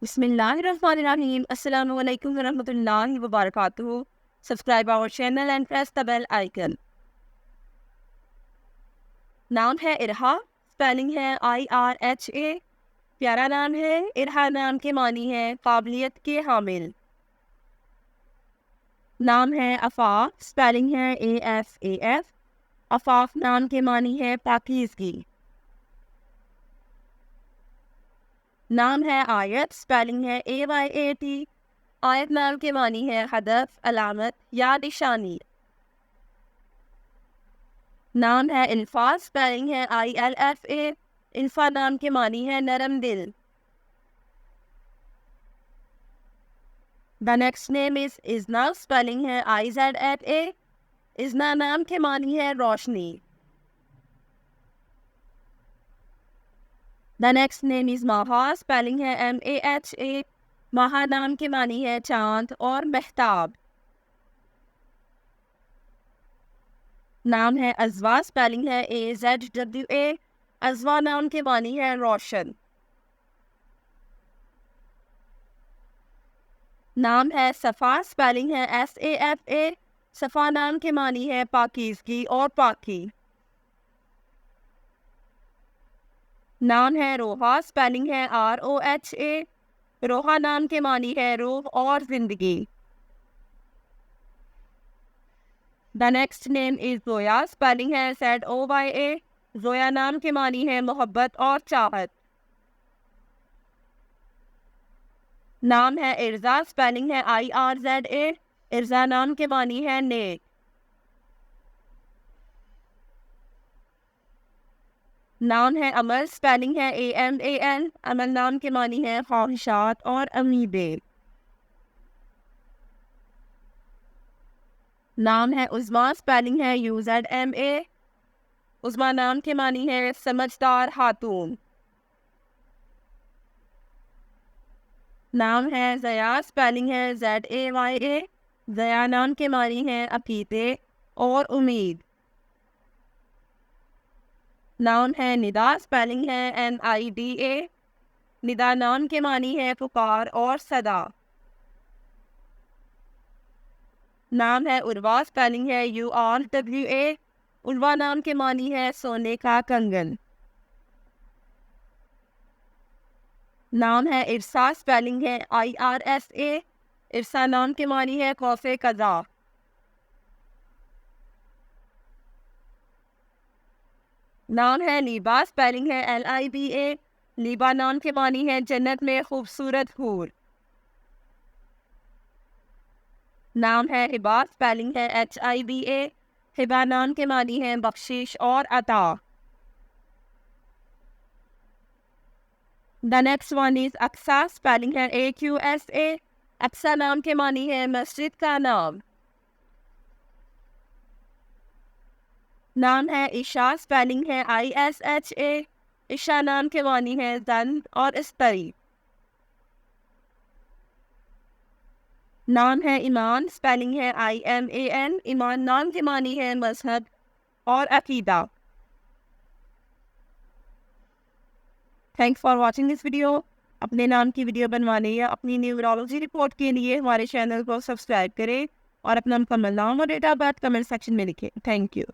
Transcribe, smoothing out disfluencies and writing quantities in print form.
Bismillahirrahmanirrahim. Assalamu alaikum warahmatullahi wabarakatuh. Subscribe our channel and press the bell icon. नाम है Irha, spelling है IRHA। प्यारा नाम है। इरहा नाम के मानी है काबिलियत के हामिल। नाम है अफाफ, स्पेलिंग है AFAF। अफाफ नाम के मानी है पाकीज़गी। नाम है आयत, स्पेलिंग है AYAT। आयत नाम के मानी है हदफ, अलामत या निशानी। नाम है इल्फा, स्पेलिंग है ILFA। इल्फा नाम के मानी है नरम दिल। The next name is Izna, spelling है IZFA। इजना नाम के मानी है रोशनी। The next name is Maha, spelling है MAHA। माहा नाम के मानी है चांद और महताब। नाम है अजवा, स्पेलिंग है AZWA। अजवा नाम के मानी है रोशन। नाम है सफ़ा, स्पेलिंग है SAFA। सफ़ा नाम के मानी है पाकीज़गी और पाकी। नाम है रोहा, स्पेलिंग है ROHA। रोहा नाम के मानी है रूह और ज़िंदगी। The next name is Zoya, spelling है ZOYA। जोया नाम के मानी है मोहब्बत और चाहत। नाम है इर्जा, स्पेलिंग है IRZA। इर्जा नाम के मानी है नेक। नाम है अमल, स्पेलिंग है AMAL। अमल नाम के मानी है ख्वाहिशात और उम्मीदें। नाम है उज़मा, स्पेलिंग है UZMA। उज़मा नाम के मानी है समझदार खातून। नाम है ज़या, स्पेलिंग है ZAYA। ज़या नाम के मानी है अकीदे और उम्मीद। नाम है निदा, स्पेलिंग है NIDA। निदा नाम के मानी है पुकार और सदा। नाम है उर्वा, स्पेलिंग है URWA। उर्वा नाम के मानी है सोने का कंगन। नाम है इरसा, स्पेलिंग है IRSA। इरसा नाम के मानी है खौफे कज़ा। नाम है लीबा, स्पेलिंग है LIBA। लीबा नाम के मानी है जन्नत में खूबसूरत हूर। नाम है हिबा, स्पेलिंग है HIBA। हिबा नाम के मानी है बख्शिश और अता। The next one is Aqsa, spelling है AQSA। अक्सा नाम के मानी है मस्जिद का नाम। नाम है ईशा, स्पेलिंग है ISHA। ईशा नाम के मानी है जन और स्त्री। नाम है ईमान, स्पेलिंग है IMAN। ईमान नाम के मानी है मजहब और अकीदा। Thanks for watching this video. अपने नाम की वीडियो बनवाने या अपनी न्यूमरोलॉजी रिपोर्ट के लिए हमारे चैनल को सब्सक्राइब करें और अपना मुकम्मल नाम और date of birth comment section में लिखें। Thank you.